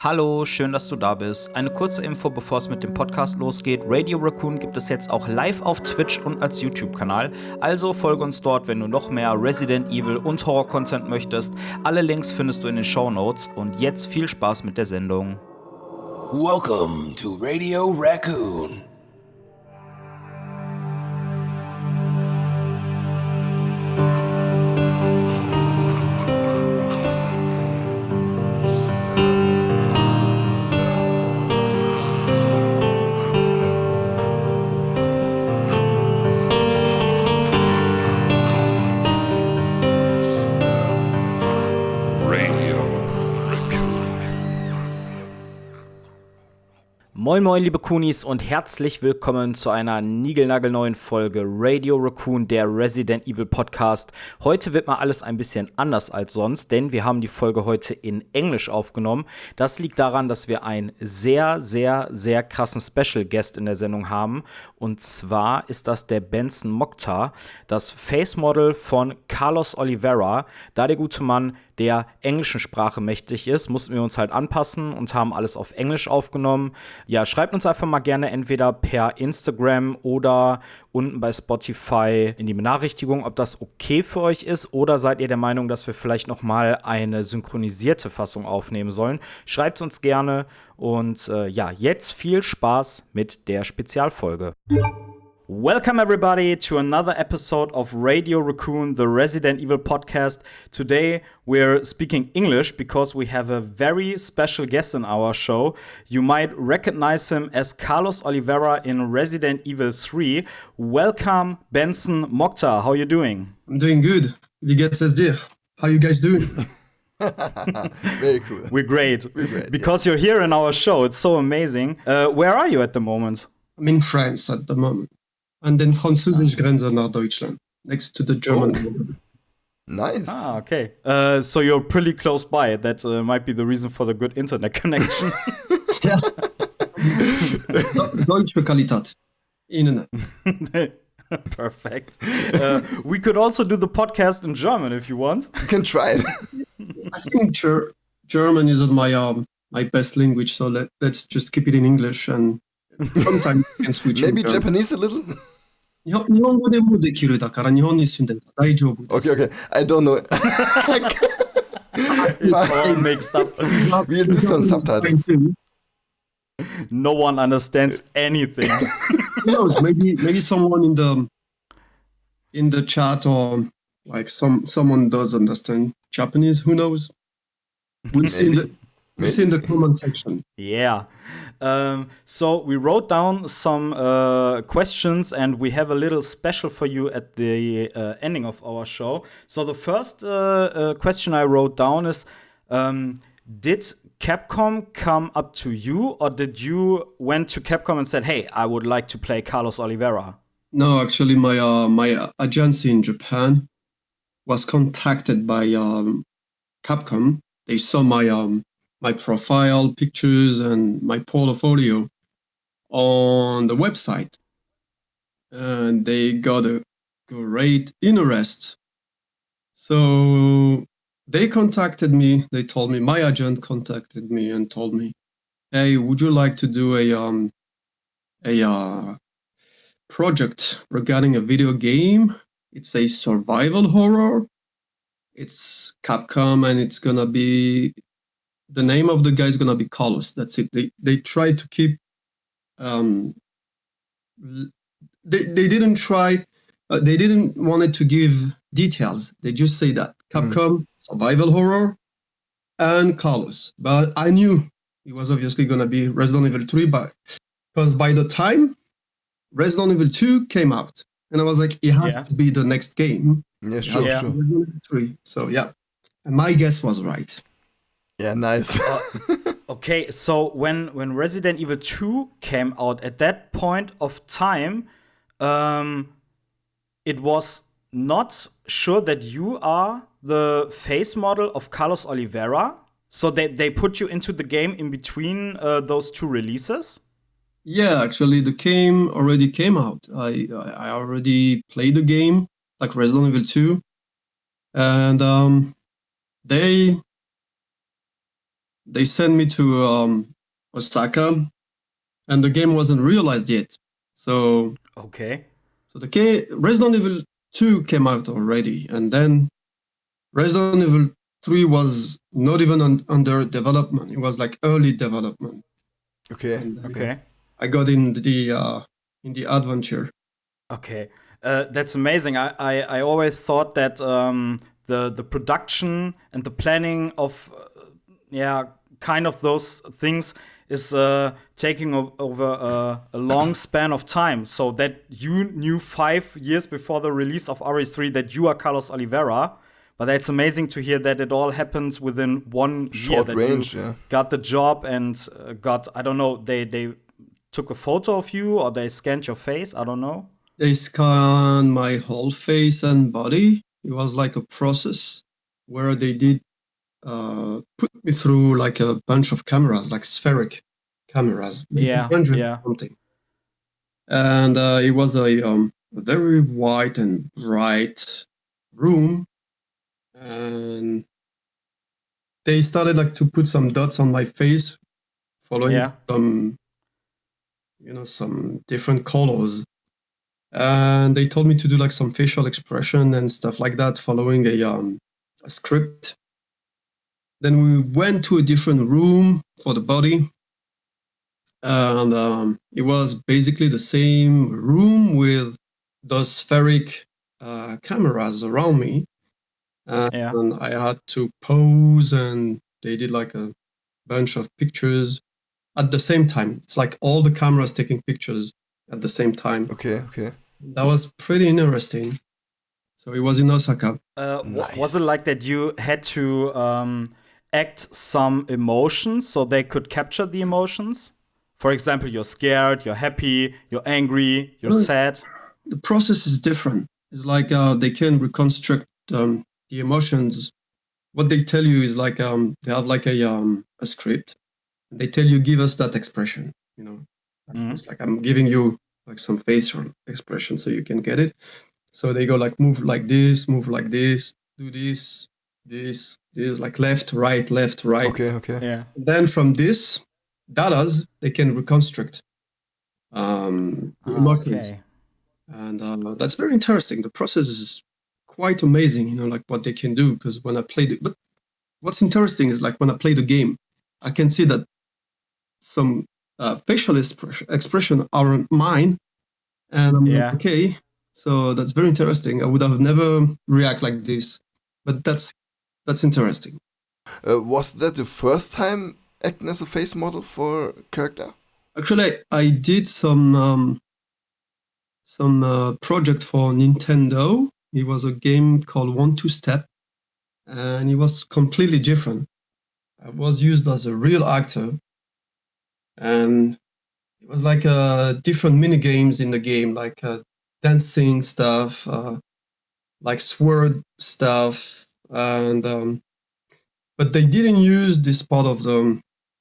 Hallo, schön, dass du da bist. Eine kurze Info, bevor es mit dem Podcast losgeht. Radio Raccoon gibt es jetzt auch live auf Twitch und als YouTube-Kanal. Also folge uns dort, wenn du noch mehr Resident Evil und Horror-Content möchtest. Alle Links findest du in den Shownotes. Und jetzt viel Spaß mit der Sendung. Welcome to Radio Raccoon. Moin moin liebe Kunis und herzlich willkommen zu einer niegelnagelneuen Folge Radio Raccoon, der Resident Evil Podcast. Heute wird mal alles ein bisschen anders als sonst, denn wir haben die Folge heute in Englisch aufgenommen. Das liegt daran, dass wir einen sehr krassen Special Guest in der Sendung haben. Und zwar ist das der BENSON MOKHTAR, das Face Model von Carlos Oliveira. Da der gute Mann der englischen Sprache mächtig ist, mussten wir uns halt anpassen und haben alles auf Englisch aufgenommen. Ja, schreibt uns einfach mal gerne entweder per Instagram oder unten bei Spotify in die Benachrichtigung, ob das okay für euch ist, oder seid ihr der Meinung, dass wir vielleicht noch mal eine synchronisierte Fassung aufnehmen sollen. Schreibt uns gerne und ja, jetzt viel Spaß mit der Spezialfolge. Welcome everybody to another episode of Radio Raccoon, the Resident Evil podcast. Today we're speaking English because we have a very special guest in our show. You might recognize him as Carlos Oliveira in Resident Evil 3. Welcome, BENSON MOKHTAR. How are you doing? I'm doing good. Wie geht's es dir? How you guys doing? Very cool. We're great. Because you're here in our show. It's so amazing. Where are you at the moment? I'm in France at the moment. An den französischen Grenze nach Deutschland, next to the German border. Nice. Okay. So you're pretty close by. That might be the reason for the good internet connection. Ja. Deutsche Qualität. Ihnen. Perfect. We could also do the podcast in German if you want. You can try it. I think German isn't my best language, so let's just keep it in English and sometimes you can switch. Maybe Japanese a little? 日本語でもできるだから日本に住んでたら大丈夫です。Okay. I don't know. It's all mixed up. We'll do some subtitles. No one understands anything. Who knows? Maybe someone in the chat or like someone does understand Japanese. Who knows? We'll see in the comment section. Yeah. So we wrote down some questions and we have a little special for you at the ending of our show. So the first question I wrote down is, did Capcom come up to you, or did you went to Capcom and said, hey, I would like to play Carlos Oliveira? No, actually my agency in Japan was contacted by Capcom. They saw my profile pictures and my portfolio on the website, and they got a great interest. So they contacted me. They told me, my agent contacted me and told me, hey, would you like to do a project regarding a video game? It's a survival horror. It's Capcom, and it's gonna be, the name of the guy is gonna be Carlos. That's it. They try to keep. They didn't try. They didn't wanted to give details. They just say that Capcom survival horror and Carlos. But I knew it was obviously gonna be Resident Evil 3, because by the time Resident Evil 2 came out, and I was like, it has to be the next game. Yeah, sure. Resident Evil 3. So yeah, and my guess was right. Yeah, nice. Okay, so when Resident Evil 2 came out, at that point of time, it was not sure that you are the face model of Carlos Oliveira. So they put you into the game in between those two releases? Yeah, actually, the game already came out. I already played the game, like Resident Evil 2. And they they sent me to Osaka, and the game wasn't realized yet. So Resident Evil 2 came out already, and then Resident Evil 3 was not even under development. It was like early development. Okay. I got in the adventure. Okay, that's amazing. I always thought that the production and the planning of kind of those things is taking over a long span of time. So that you knew 5 years before the release of RE3 that you are Carlos Oliveira. But that's amazing to hear that it all happens within 1 Short year. range, you got the job and got, I don't know, they took a photo of you or they scanned your face. I don't know. They scanned my whole face and body. It was like a process where they did put me through like a bunch of cameras, like spheric cameras, maybe 100 or something. And it was a very white and bright room. And they started like to put some dots on my face, following some different colors. And they told me to do like some facial expression and stuff like that, following a script. Then we went to a different room for the body, and it was basically the same room with those spheric cameras around me. And I had to pose, and they did like a bunch of pictures at the same time. It's like all the cameras taking pictures at the same time. Okay. That was pretty interesting. So it was in Osaka. Nice. Was it like that you had to act some emotions so they could capture the emotions? For example, you're scared, you're happy, you're angry, you're sad. The process is different. It's like they can reconstruct the emotions. What they tell you is like they have like a script. They tell you, give us that expression. It's like I'm giving you like some facial expression so you can get it. So they go like move like this, do this, like left, right. Okay. Yeah. Then from this data, they can reconstruct the emotions. Okay. And that's very interesting. The process is quite amazing, like what they can do. Because when I played it, but what's interesting is like when I play the game, I can see that some facial expression aren't mine, and I'm like, okay, so that's very interesting. I would have never react like this, but that's interesting. Was that the first time acting as a face model for character? Actually, I did some project for Nintendo. It was a game called 1-2 Step, and it was completely different. I was used as a real actor, and it was like different mini games in the game, like dancing stuff, like sword stuff, and but they didn't use this part of the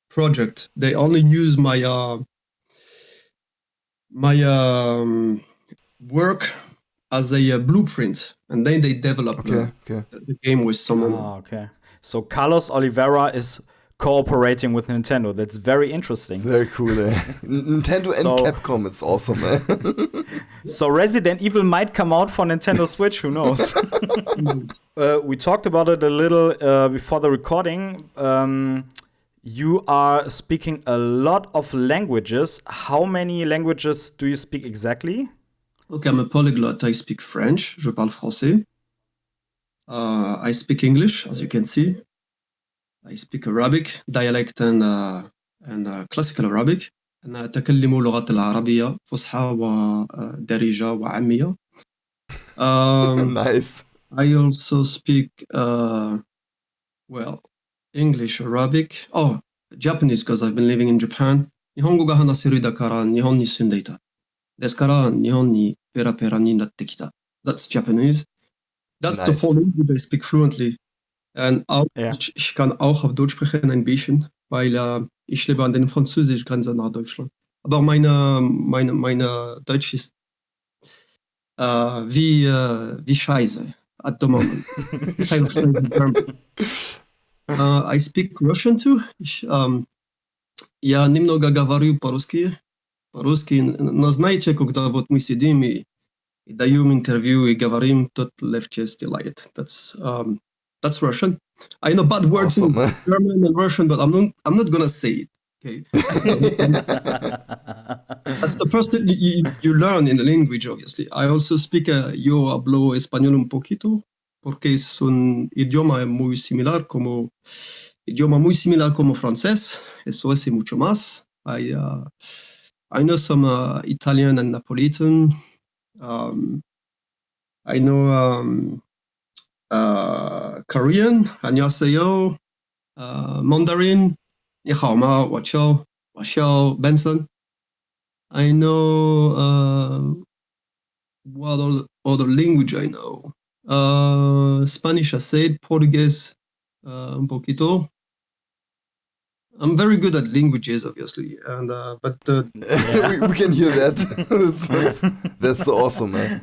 project. They only used my work as a blueprint, and then they developed the game with someone. Okay. So Carlos Oliveira is cooperating with Nintendo. That's very interesting. It's very cool. Nintendo and Capcom, it's awesome. So Resident Evil might come out for Nintendo Switch. Who knows? We talked about it a little before the recording. You are speaking a lot of languages. How many languages do you speak exactly? Okay, I'm a polyglot. I speak French. Je parle français. I speak English, as you can see. I speak Arabic, dialect and classical Arabic. أنا أتكلم اللغة العربية فصحى ودارجة وعامية. Nice. I also speak English, Arabic, Japanese, because I've been living in Japan. 日本語が話せるだから日本に住んでいた。ですから日本にペラペラになってきた。That's Japanese. That's the four languages I speak fluently. Und auch, ich kann auch auf Deutsch sprechen ein bisschen, weil ich lebe an der französischen Grenze nach Deutschland. Aber meine Deutsch ist wie Scheiße at the moment. Kind of German. I speak Russian too. Я немного говорю по-русски. Но знаете, когда вот мы сидим и даем интервью и говорим, тот легче стилает. That's Russian. I know bad words Awesome, in German and Russian, but I'm not gonna say it. Okay. That's the first thing you learn in the language, obviously. I also speak, yo hablo español un poquito, porque es un idioma muy similar como francés. Eso es y mucho más. I know some Italian and Napolitan. I know Korean, 안녕하세요, Mandarin, 你好吗? BENSON. I know what other language I know. Spanish, I said, Portuguese, un poquito. I'm very good at languages, obviously, and but we can hear that. That's so awesome, man.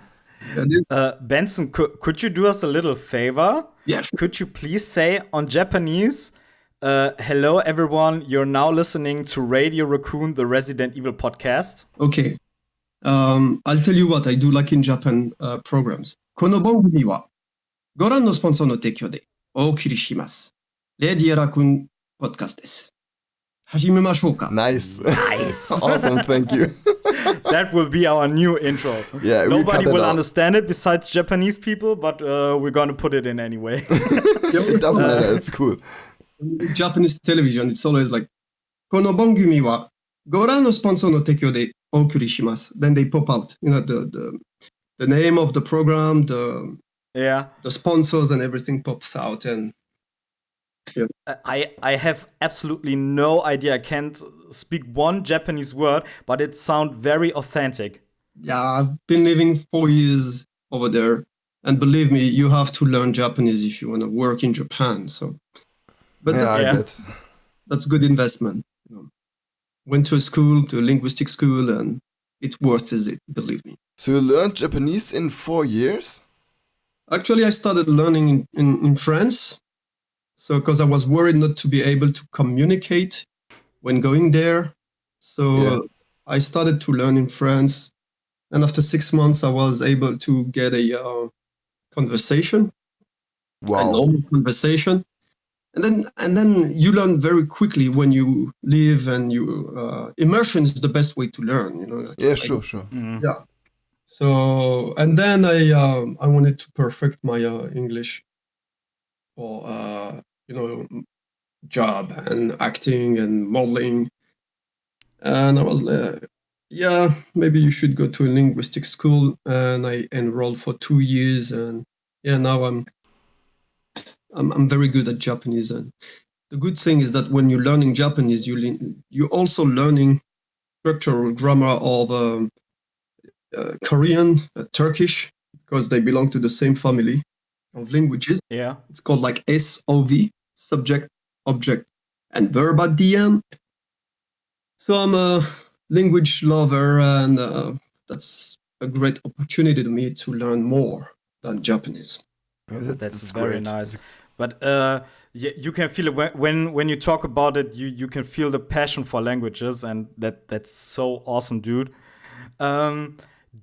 Benson, could you do us a little favor? Yeah, sure. Could you please say on Japanese, hello everyone, you're now listening to Radio Raccoon, the Resident Evil podcast? Okay. I'll tell you what I do like in Japan programs. この番組はご覧のスポンサーの提供でお送りします。レディアラクーンポッドキャストです。始めましょうか。Nice. Nice. Awesome, thank you. That will be our new intro. Yeah, nobody will out. understand it besides Japanese people, but we're gonna put it in anyway. It doesn't matter, it's cool. Japanese television, it's always like この番組はご覧のスポンサーの提供でお送りします。Then they pop out, you know, the name of the program, the sponsors and everything pops out. And yeah. I have absolutely no idea. I can't speak one Japanese word, but it sounds very authentic. Yeah, I've been living 4 years over there, and believe me, you have to learn Japanese if you want to work in Japan. So, but I bet. That's good investment. You know. Went to a linguistic school, and it's worth it, believe me. So you learned Japanese in 4 years? Actually, I started learning in France. So, because I was worried not to be able to communicate when going there. So I started to learn in France. And after 6 months, I was able to get a conversation, a normal conversation. And then you learn very quickly when you live, and immersion is the best way to learn. You know. Sure. Mm-hmm. Yeah. So, and then I wanted to perfect my English for job and acting and modeling. And I was like, yeah, maybe you should go to a linguistic school. And I enrolled for 2 years, and now I'm very good at Japanese. And the good thing is that when you're learning Japanese, you're also learning structural grammar of Korean, Turkish, because they belong to the same family of languages. Yeah. It's called like SOV, subject, object, and verb at the end. So I'm a language lover, and that's a great opportunity to me to learn more than Japanese. That's very nice. But you can feel it when you talk about it. You can feel the passion for languages, and that's so awesome, dude.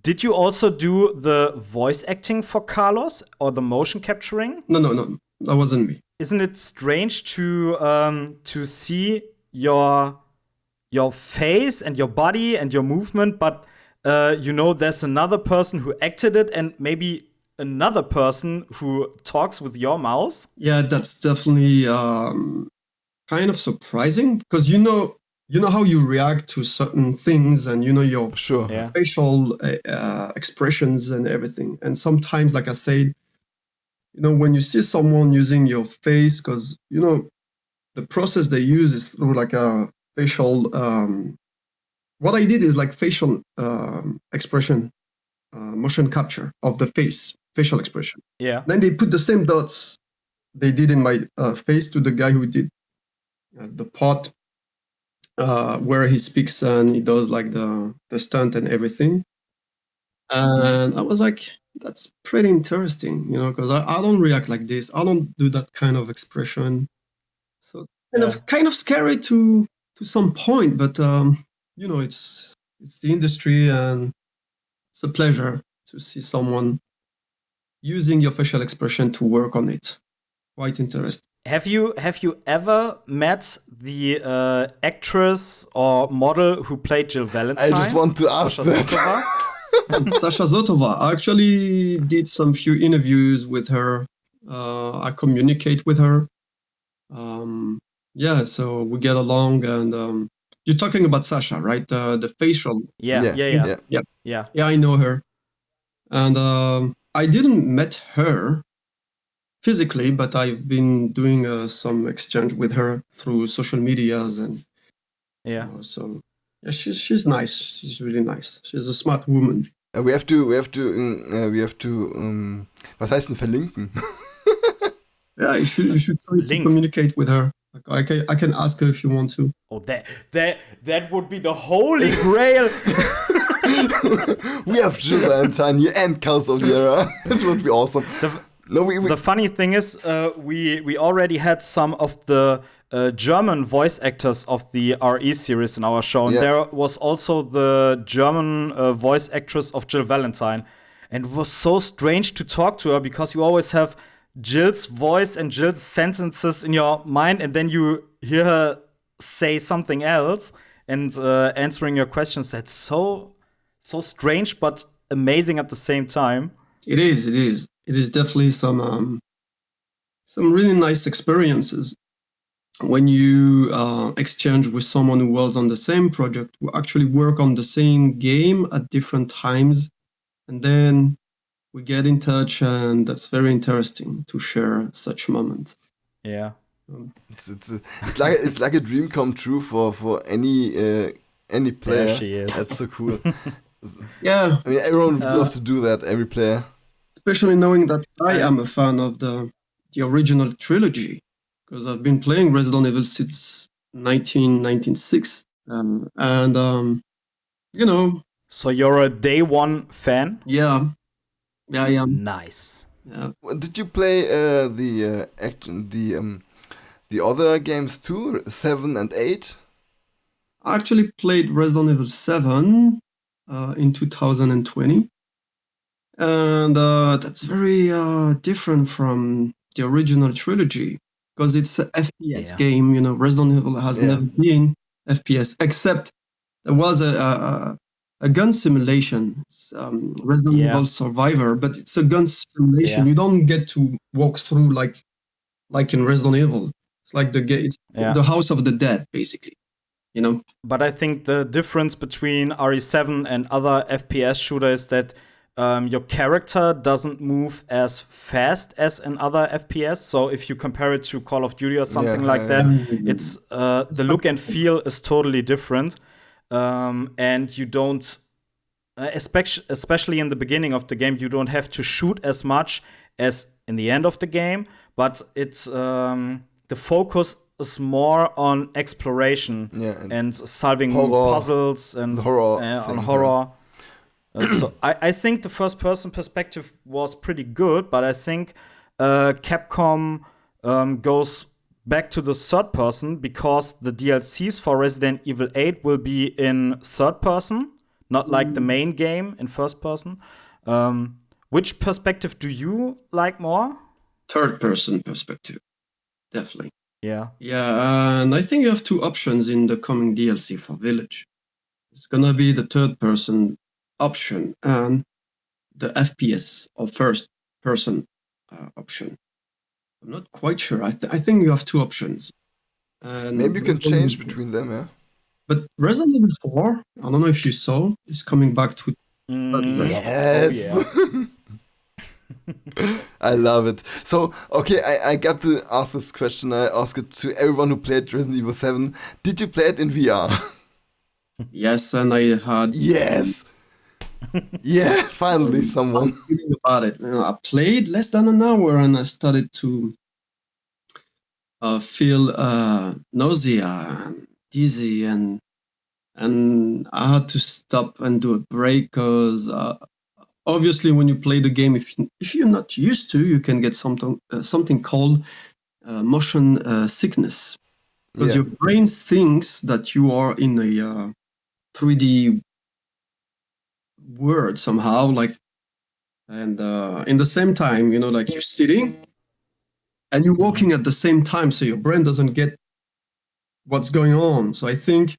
Did you also do the voice acting for Carlos or the motion capturing? No, that wasn't me. Isn't it strange to see your face and your body and your movement, but there's another person who acted it, and maybe another person who talks with your mouth? Yeah, that's definitely kind of surprising, because you know how you react to certain things, and your facial expressions and everything. And sometimes, like I said, when you see someone using your face, because the process they use is through like a facial. What I did is like facial expression, motion capture of the facial expression. Yeah. Then they put the same dots they did in my face to the guy who did the part. Where he speaks and he does like the stunt and everything. And I was like, that's pretty interesting, because I don't react like this. I don't do that kind of expression. So kind of scary to some point, but it's the industry, and it's a pleasure to see someone using your facial expression to work on it. Quite interesting. Have you ever met the actress or model who played Jill Valentine? I just want to ask Sasha that. Zotova? Sasha Zotova. I actually did some few interviews with her. I communicate with her. So we get along, and you're talking about Sasha, right? The facial. Yeah. Yeah, I know her, and I didn't met her physically, but I've been doing some exchange with her through social medias, and she's nice. She's really nice. She's a smart woman. We have to. Was heißt denn verlinken? Yeah, you should try to communicate with her. I can ask her if you want to. Oh, that would be the holy grail. We have Jill Valentine here and Kels Oliveira. That would be awesome. The funny thing is, we already had some of the German voice actors of the RE series in our show, and there was also the German voice actress of Jill Valentine, and it was so strange to talk to her because you always have Jill's voice and Jill's sentences in your mind, and then you hear her say something else and answering your questions. That's so strange, but amazing at the same time. It is. It is definitely some really nice experiences when you exchange with someone who was on the same project, who actually work on the same game at different times, and then we get in touch, and that's very interesting to share such moments. Yeah, it's like a dream come true for any player. There she is. That's so cool. Yeah, I mean, everyone would love to do that. Every player. Especially knowing that I am a fan of the original trilogy, because I've been playing Resident Evil since 1996, So you're a day one fan? Yeah, I am. Nice. Yeah. Did you play the other games too, 7 and 8? I actually played Resident Evil 7 in 2020. And that's very different from the original trilogy, because it's an FPS game. Resident Evil has never been FPS, except there was a gun simulation, Resident Evil Survivor, but it's a gun simulation. You don't get to walk through like in Resident Evil. It's like the House of the Dead, basically. But I think the difference between RE7 and other FPS shooters is that your character doesn't move as fast as in other FPS. So if you compare it to Call of Duty or something like that, it's the look and feel is totally different. And you don't, especially in the beginning of the game, you don't have to shoot as much as in the end of the game. But it's the focus is more on exploration and solving puzzles and horror. So I think the first-person perspective was pretty good, but I think Capcom goes back to the third-person because the DLCs for Resident Evil 8 will be in third-person, not like the main game in first-person. Which perspective do you like more? Third-person perspective, definitely. Yeah. Yeah, and I think you have two options in the coming DLC for Village. It's gonna be the third-person option and the FPS or first-person option. I'm not quite sure. I think you have two options. And maybe you can change between them, yeah. But Resident Evil 4, I don't know if you saw, is coming back to. Yes. Oh, yeah. I love it. So, okay, I got to ask this question. I ask it to everyone who played Resident Evil 7. Did you play it in VR? Yes, and I had. Yes. Yeah, finally someone. Thinking about it. I played less than an hour, and I started to feel nausea and dizzy, and I had to stop and do a break because obviously when you play the game, if you're not used to, you can get something called motion sickness, because your brain thinks that you are in a 3D world somehow, like, and in the same time, like you're sitting and you're walking at the same time, so your brain doesn't get what's going on. So I think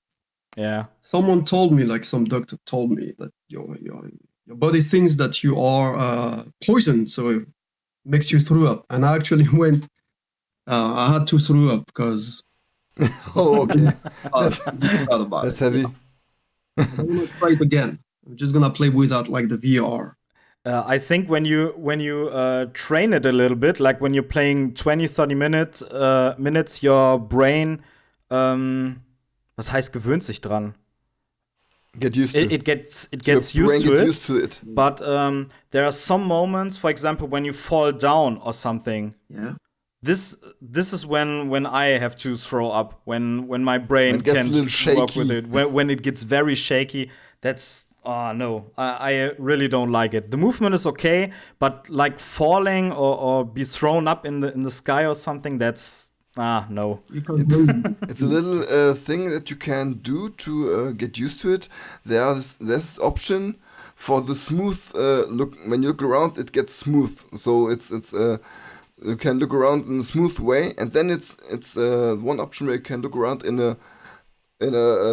someone told me, like some doctor told me, that your body thinks that you are poisoned, so it makes you throw up. And I actually went, I had to throw up because okay. that's heavy. I'm gonna try it again. I'm just gonna play without like the VR. I think when you train it a little bit, like when you're playing 20-30 minutes, your brain, was heißt gewöhnt sich dran? Get used to it gets used to it. But there are some moments, for example, when you fall down or something. Yeah. This is when I have to throw up, when my brain can't work with it, when it gets very shaky. That's no, I really don't like it. The movement is okay, but like falling or be thrown up in the sky or something, that's no. It's a little thing that you can do to get used to it. There's this option for the smooth look. When you look around, it gets smooth. So it's you can look around in a smooth way, and then it's one option where you can look around in a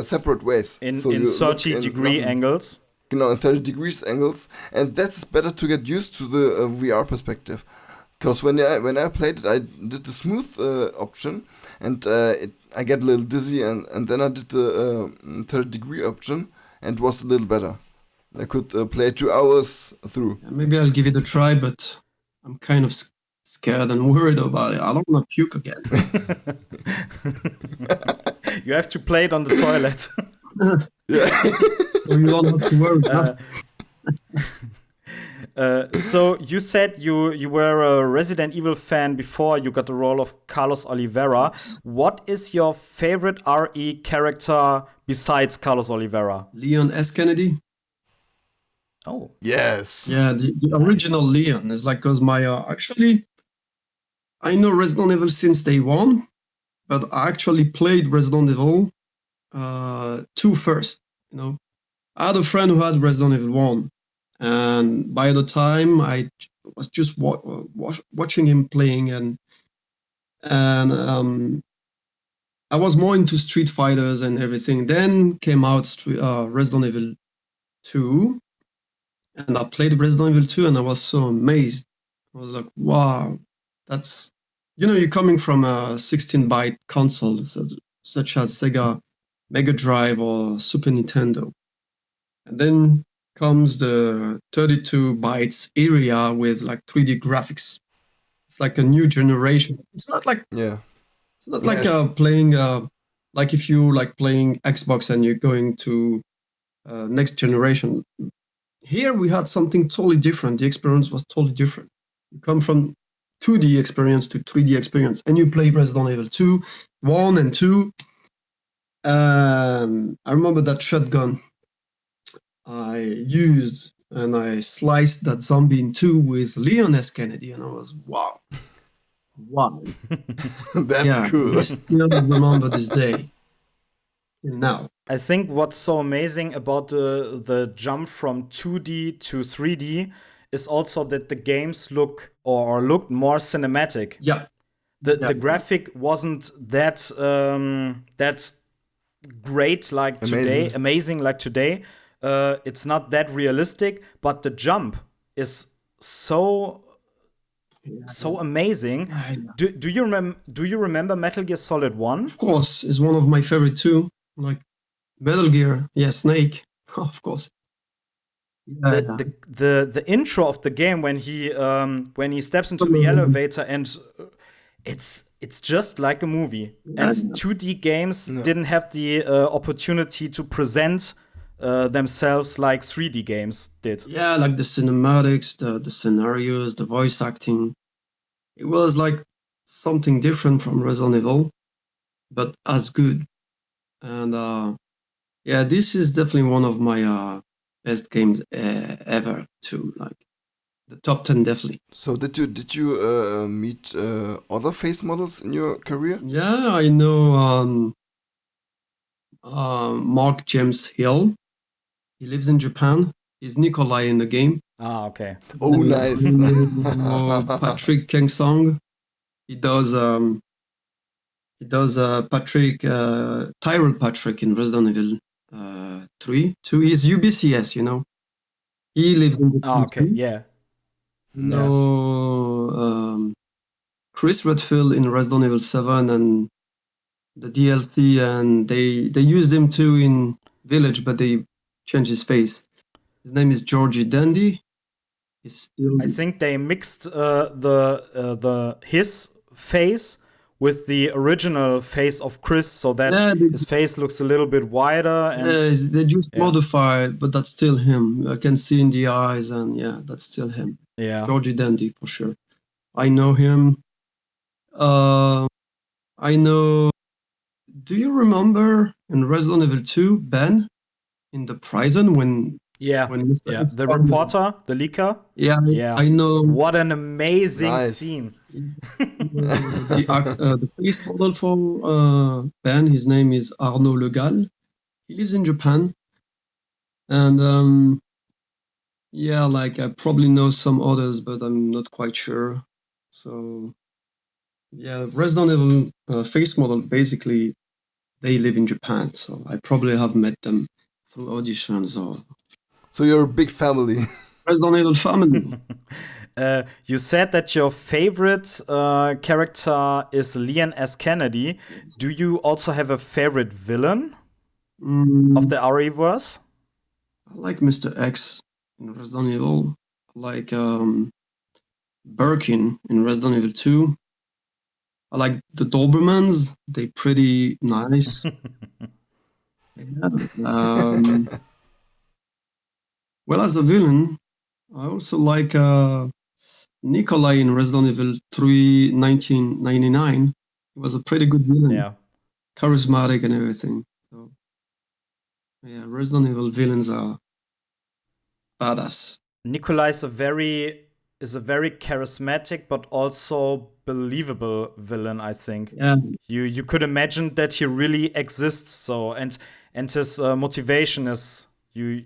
separate ways. In 30-degree angles. In 30 degrees angles, and that's better to get used to the VR perspective. Because when I played it, I did the smooth option, and I get a little dizzy, and then I did the 30-degree option, and it was a little better. I could play 2 hours through. Maybe I'll give it a try, but I'm kind of scared and worried about it. I don't want to puke again. You have to play it on the toilet. Yeah. So you don't have to worry. So you said you were a Resident Evil fan before you got the role of Carlos Oliveira. Yes. What is your favorite RE character besides Carlos Oliveira? Leon S. Kennedy. Oh. Yes. Yeah, the original Leon is like, because my actually, I know Resident Evil since day one, but I actually played Resident Evil 2 first. I had a friend who had Resident Evil 1, and by the time I was just watching him playing, and I was more into Street Fighters and everything. Then came out Resident Evil 2, and I played Resident Evil 2, and I was so amazed. I was like, wow, that's, you're coming from a 16-byte console such as Sega Mega Drive or Super Nintendo. And then comes the 32 bytes area with like 3D graphics. It's like a new generation. It's not like It's not like playing like if you like playing Xbox and you're going to next generation. Here we had something totally different. The experience was totally different. You come from 2D experience to 3D experience, and you play Resident Evil 2, 1 and 2. I remember that shotgun I used, and I sliced that zombie in two with Leon S. Kennedy, and I was, wow. That's cool. I still remember this day. Now, I think what's so amazing about the jump from 2D to 3D is also that the games looked more cinematic. Yeah. The graphic wasn't that great like today, amazing like today. It's not that realistic, but the jump is so amazing. Do you remember Metal Gear Solid 1? Of course, it's one of my favorite too. Like Metal Gear, Snake, of course. The intro of the game when he steps into the elevator, and it's just like a movie. And 2D games didn't have the opportunity to present themselves like 3D games did. Yeah, like the cinematics, the scenarios, the voice acting. It was like something different from Resident Evil, but as good. And this is definitely one of my best games ever too. Like, the top 10 definitely. So did you meet other face models in your career? Yeah, I know Mark James Hill. He lives in Japan. He's Nikolai in the game. Ah, okay. Oh, nice. Patrick Kengsong. He does Patrick Tyrell Patrick in Resident Evil 2. He's UBCS, you know. He lives in Ah, Japan okay. too. Yeah. No, Chris Redfield in Resident Evil 7 and the DLC, and they used him too in Village, but they changed his face. His name is Georgie Dandy. He's still. I think they mixed his face with the original face of Chris, so that his face looks a little bit wider. And they just modified, but that's still him. I can see in the eyes, and yeah, that's still him. Yeah, Georgie Dandy for sure. I know him. I know. Do you remember in Resident Evil 2, Ben in the prison when Mr. X the reporter, the leaker? Yeah, I know. What an amazing scene. The face model for Ben, his name is Arnaud Legal. He lives in Japan. And like I probably know some others, but I'm not quite sure. So yeah, Resident Evil face model, basically they live in Japan, so I probably have met them through auditions or. So you're a big family. Resident Evil family. You said that your favorite character is Leon S. Kennedy. Yes. Do you also have a favorite villain of the RE-verse? I like Mr. X in Resident Evil. I like Birkin in Resident Evil 2. I like the Dobermans. They're pretty nice. Well, as a villain, I also like Nikolai in Resident Evil 3 1999. He was a pretty good villain. Yeah. Charismatic and everything. So, yeah, Resident Evil villains are badass. Nikolai is a very charismatic but also believable villain, I think. Yeah. You could imagine that he really exists, so and his motivation is you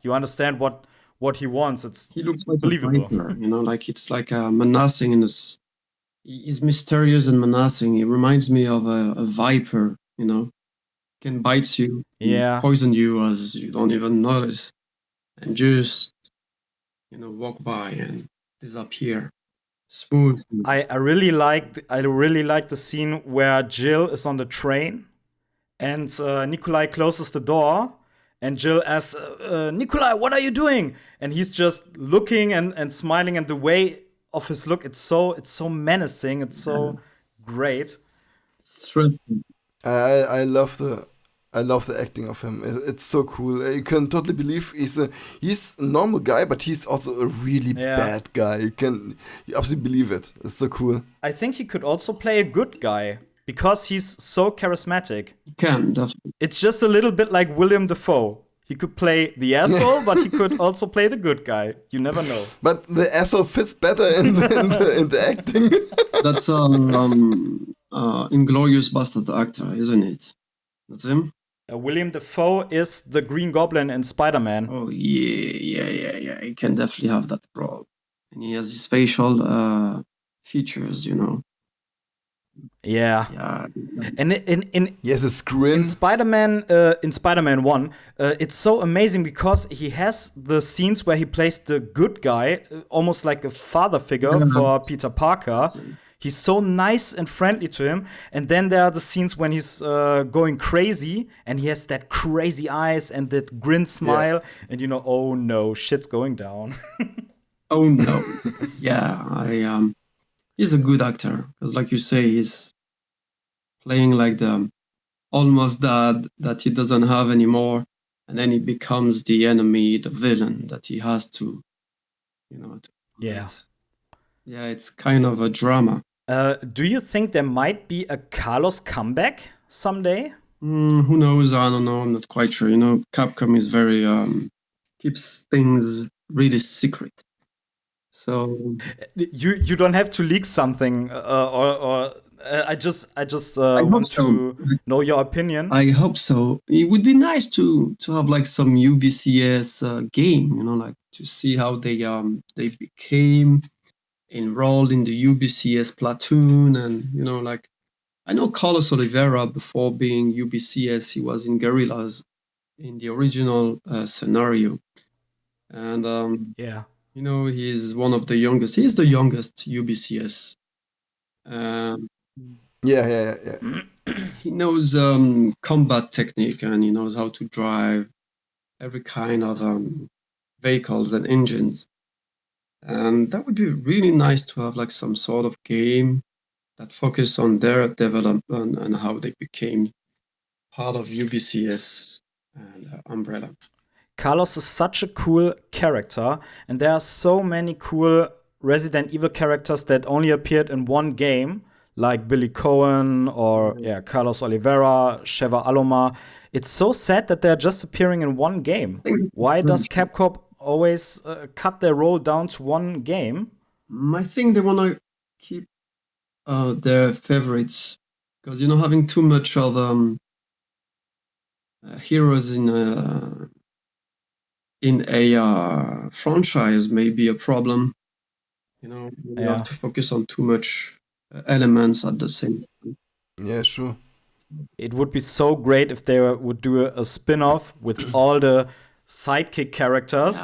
understand what he wants. He looks like believable. a viper, like it's like a menacing in his. He's mysterious and menacing. He reminds me of a viper, can bite you, poison you as you don't even notice, and just walk by and disappear. Smooth. I really like the scene where Jill is on the train and Nikolai closes the door and Jill asks, Nikolai, what are you doing? And he's just looking and smiling, and the way of his look, it's so menacing, it's so great. Stressful. I love the acting of him. It's so cool. You can totally believe he's a normal guy, but he's also a really bad guy. You absolutely believe it. It's so cool. I think he could also play a good guy because he's so charismatic. He can, definitely. It's just a little bit like William Dafoe. He could play the asshole, but he could also play the good guy. You never know. But the asshole fits better in the acting. That's Inglourious Bastard actor, isn't it? That's him. William Dafoe is the Green Goblin in Spider-Man. Oh yeah. He can definitely have that role, and he has his facial features, Yeah. And yes, it's grin. In Spider-Man 1, it's so amazing because he has the scenes where he plays the good guy, almost like a father figure for Peter Parker. He's so nice and friendly to him. And then there are the scenes when he's going crazy and he has that crazy eyes and that grin smile. Yeah. And oh no, shit's going down. Oh no. Yeah, he's a good actor. Because like you say, he's playing like the almost dad that he doesn't have anymore. And then he becomes the enemy, the villain that he has to, Yeah. Yeah, it's kind of a drama. Do you think there might be a Carlos comeback someday? Who knows? I don't know. I'm not quite sure. Capcom is very keeps things really secret. So You don't have to leak something, or I just I hope want so. to know your opinion. I hope so. It would be nice to have like some UBCS game, like to see how they became enrolled in the UBCS platoon, and like I know Carlos Oliveira before being UBCS, he was in guerrillas in the original scenario, and Yeah. he's one of the youngest. He's the youngest UBCS. Um, Yeah. he knows combat technique, and he knows how to drive every kind of vehicles and engines. And that would be really nice to have like some sort of game that focus on their development and how they became part of UBCS and Umbrella. Carlos is such a cool character, and there are so many cool Resident Evil characters that only appeared in one game, like Billy Cohen or Carlos Oliveira, Sheva Alomar. It's so sad that they're just appearing in one game. Why does Capcom always cut their role down to one game? I think they want to keep their favorites because having too much of heroes in a franchise may be a problem. You have to focus on too much elements at the same time. Yeah, sure. It would be so great if they would do a spin-off with all the sidekick characters,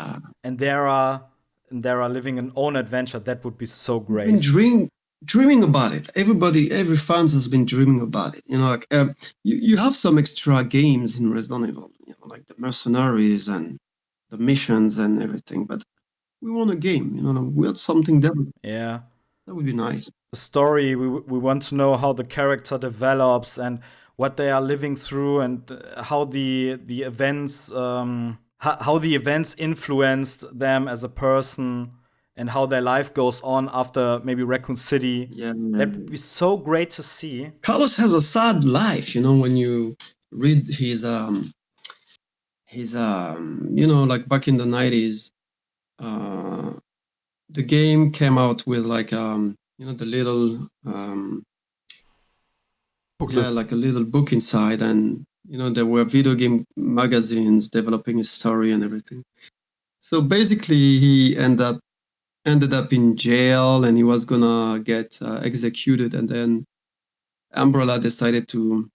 and they are living an own adventure. That would be so great. I've been dreaming about it. Every fans has been dreaming about it. Like you have some extra games in Resident Evil, like the mercenaries and the missions and everything, but we want a game. We want something developed. Yeah, that would be nice. The story. We want to know how the character develops and what they are living through, and how the events how the events influenced them as a person, and how their life goes on after maybe Raccoon City. Yeah, that would be so great to see. Carlos has a sad life, when you read his like back in the 90s, the game came out with like the little booklet. like a little book inside, and there were video game magazines developing his story and everything. So basically he ended up in jail, and he was gonna get executed, and then Umbrella decided to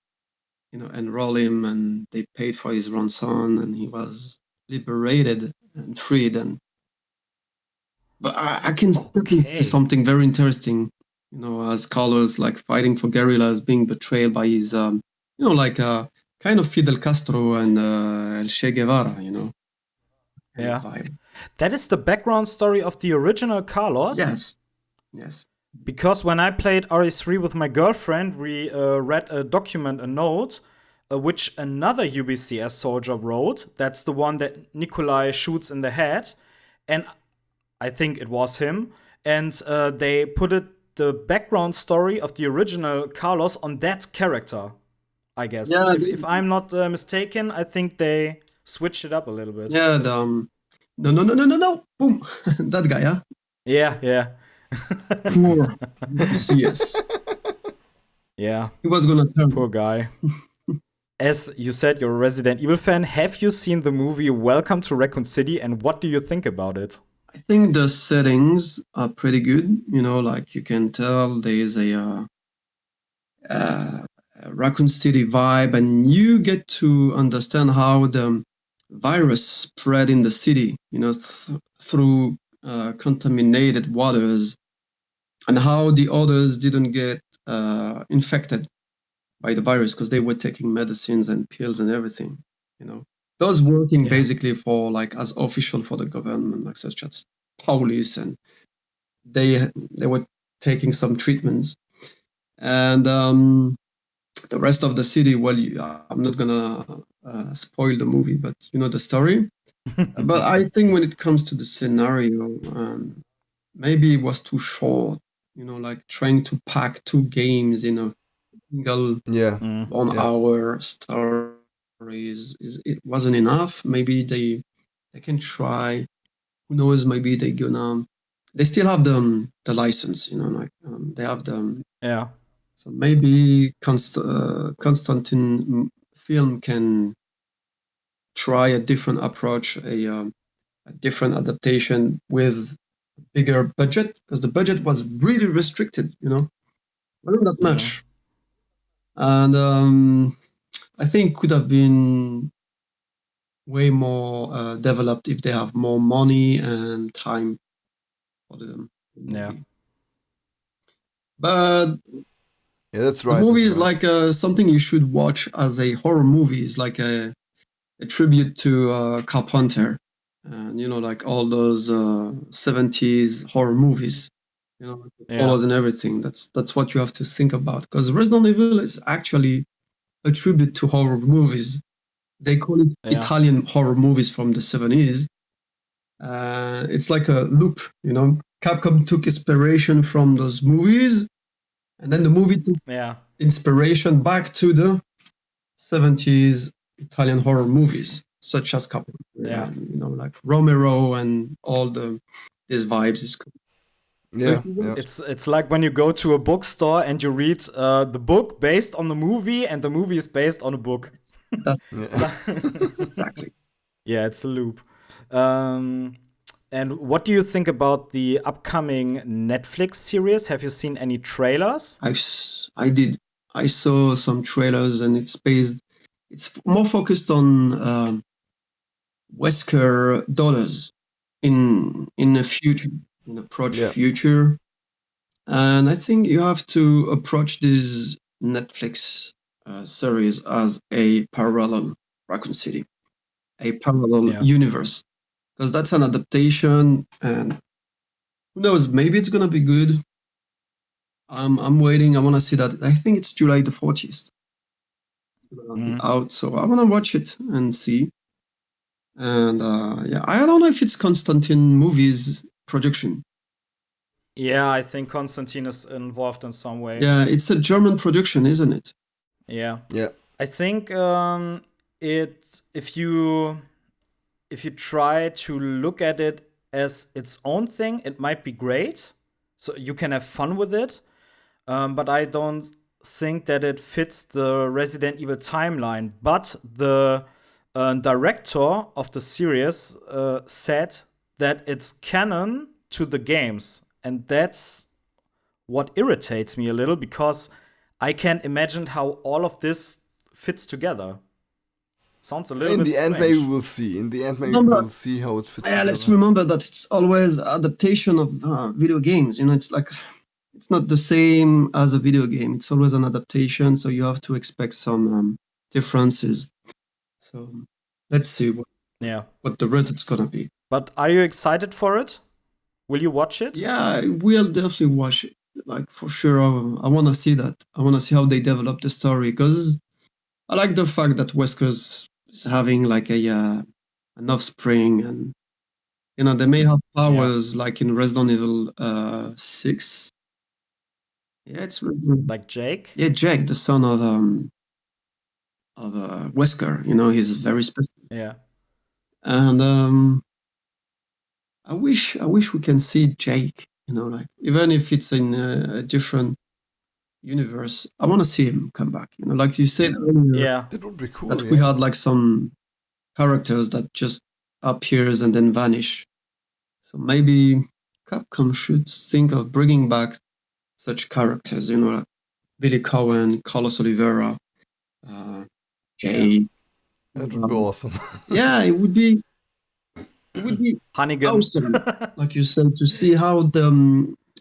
enroll him, and they paid for his ransom, and he was liberated and freed. But I can say something very interesting, as Carlos like fighting for guerrillas, being betrayed by his like kind of Fidel Castro and El Che Guevara, Yeah. That is the background story of the original Carlos? Yes. Because when I played RE3 with my girlfriend, we read a note, which another UBCS soldier wrote. That's the one that Nikolai shoots in the head. And I think it was him. And they put the background story of the original Carlos on that character, I guess. Yeah, if I'm not mistaken, I think they switched it up a little bit. Yeah, no, boom, that guy, huh? Yeah. Poor CS. Yeah. He was gonna turn. Poor guy. As you said, you're a Resident Evil fan. Have you seen the movie Welcome to Raccoon City, and what do you think about it? I think the settings are pretty good. Like you can tell there is a Raccoon City vibe, and you get to understand how the virus spread in the city, through contaminated waters, and how the others didn't get infected by the virus because they were taking medicines and pills and everything. Those working basically for like as official for the government, like such as police, and they were taking some treatments, and the rest of the city. Well, I'm not gonna spoil the movie, but the story. But I think when it comes to the scenario, maybe it was too short. Like trying to pack 2 games in a single 1 hour story it wasn't enough. Maybe they can try. Who knows? Maybe they're gonna they still have the license, they have the. Yeah. So maybe Constantine film can try a different approach, a different adaptation with bigger budget, because the budget was really restricted, wasn't that much. And I think could have been way more developed if they have more money and time for the movie. Yeah. But Yeah, that's right. the movie that's is right. like something you should watch as a horror movie. It's like a tribute to Carpenter, and like all those 70s horror movies, colors and everything. That's what you have to think about, because Resident Evil is actually a tribute to horror movies. They call it Italian horror movies from the 70s. It's like a loop, Capcom took inspiration from those movies, and then the movie took inspiration back to the 70s Italian horror movies, such as Carpenter, and, like Romero and all these vibes. Is cool. Yeah, It's like when you go to a bookstore and you read the book based on the movie, and the movie is based on a book. Exactly. Yeah, it's a loop. And what do you think about the upcoming Netflix series? Have you seen any trailers? I did. I saw some trailers, and it's more focused on Wesker daughters in the future, in approach future. And I think you have to approach this Netflix series as a parallel Raccoon City, a parallel universe, because that's an adaptation, and who knows, maybe it's gonna be good. I'm waiting. I want to see that. I think it's July the 40th. It's gonna be out, so I want to watch it and see. And I don't know if it's Constantine Movies production. Yeah, I think Constantine is involved in some way. Yeah, it's a German production, isn't it? Yeah. Yeah. I think if you try to look at it as its own thing, it might be great. So you can have fun with it. But I don't think that it fits the Resident Evil timeline. But the director of the series said that it's canon to the games. And that's what irritates me a little, because I can't imagine how all of this fits together. Sounds a little bit strange. In the end, maybe we'll see. In the end, maybe we'll see how it fits together. Let's remember that it's always adaptation of video games. It's like, it's not the same as a video game. It's always an adaptation, so you have to expect some differences. So let's see what the result's gonna be. But are you excited for it? Will you watch it? Yeah, I will definitely watch it. Like, for sure, I want to see that. I want to see how they develop the story, because I like the fact that Wesker's is having like an offspring, and they may have powers like in Resident Evil 6. Yeah, it's really good. Like Jake? Yeah, Jake, the son of Wesker. He's very special. Yeah. And I wish we can see Jake. Like, even if it's in a different universe, I want to see him come back. Like you said earlier. Yeah, that would be cool. That we had like some characters that just appears and then vanish. So maybe Capcom should think of bringing back such characters. Like Billy Cohen, Carlos Oliveira, Jay. That would be awesome. Yeah, it would be Hannigan. Awesome, like you said, to see how the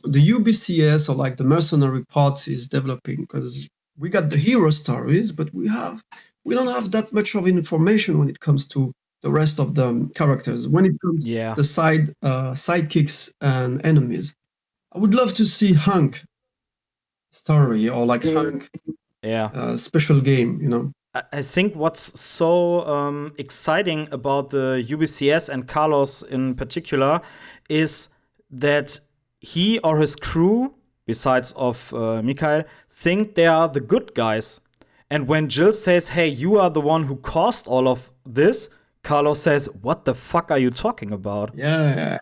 UBCS, or like the mercenary part, is developing, because we got the hero stories, but we don't have that much of information when it comes to the rest of the characters. When it comes to the sidekicks and enemies, I would love to see Hank story, or like Hank special game. I think what's so exciting about the UBCS and Carlos in particular is that he or his crew, besides of Mikhail, think they are the good guys. And when Jill says, hey, you are the one who caused all of this, Carlos says, what the fuck are you talking about? Yeah.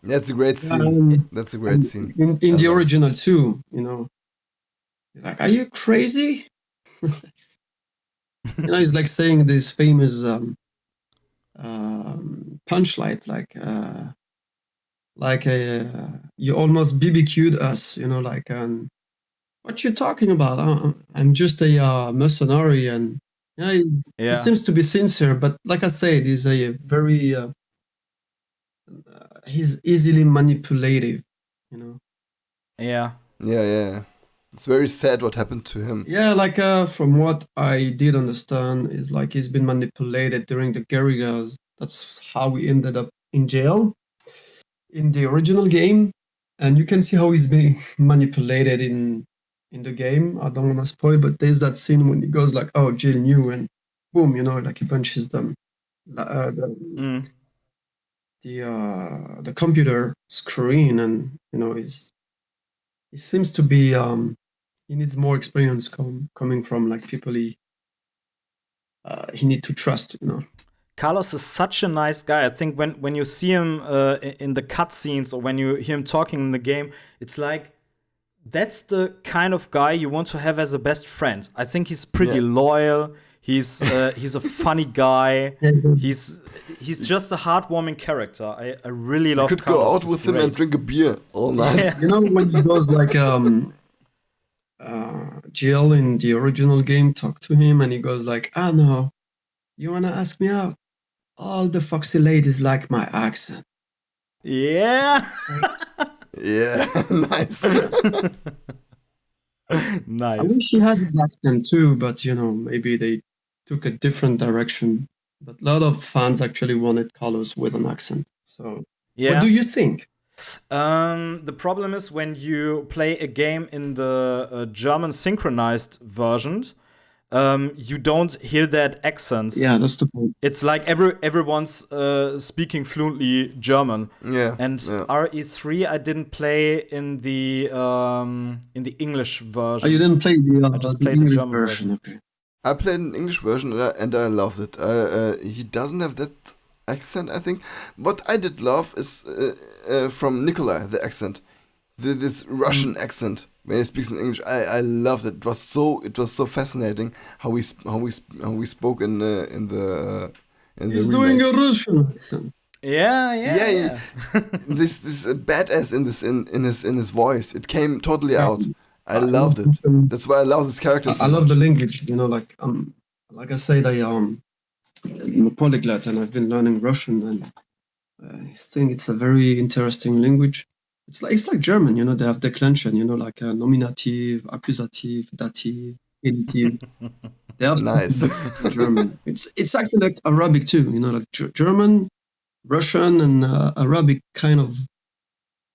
That's a great scene. That's a great and scene. in the original too, you know. Like, are you crazy? You know, it's like saying this famous punchline, you almost BBQ'd us, you know, like, what you talking about? I'm just a mercenary, and yeah, he seems to be sincere, but like I said, he's a very he's easily manipulative, you know. Yeah. Yeah. It's very sad what happened to him. Yeah, like from what I did understand, is like he's been manipulated during the guerrillas. That's how he ended up in jail in the original game, and you can see how he's being manipulated in the game. I don't want to spoil, but there's that scene when he goes like, "Oh, jail knew," and boom, you know, like he punches them. The computer screen, and you know, he seems to be he needs more experience coming from like people he need to trust, you know. Carlos is such a nice guy. I think when you see him in the cutscenes or when you hear him talking in the game, it's like that's the kind of guy you want to have as a best friend. I think he's pretty loyal. He's a funny guy. He's just a heartwarming character. I really love. You could go out with him and drink a beer all night. Yeah. You know, when he goes like Jill in the original game talk to him, and he goes like, "Ah, no, you wanna ask me out? All the foxy ladies like my accent." Yeah. Yeah, nice. Nice. I wish he had his accent too, but you know, maybe they took a different direction. But a lot of fans actually wanted Carlos with an accent. So, what do you think? The problem is when you play a game in the German synchronized version, you don't hear that accent. Yeah, that's the point. It's like everyone's speaking fluently German. Yeah. And RE3 I didn't play in the English version. Oh, you didn't play I just the played English the German version. Okay. I played an English version and I loved it. He doesn't have that accent, I think. What I did love is from Nikolai, the accent, this Russian accent when he speaks in English. I loved it. It was so fascinating how we spoke in the. He's doing a Russian accent. Yeah. This badass in his voice. It came totally out. I loved it. That's why I love this character. I love the language. You know, like I said, I'm a polyglot and I've been learning Russian, and I think it's a very interesting language. It's like German. You know, they have declension. You know, like nominative, accusative, dative, genitive. They have nice German. It's actually like Arabic too. You know, like German, Russian, and Arabic kind of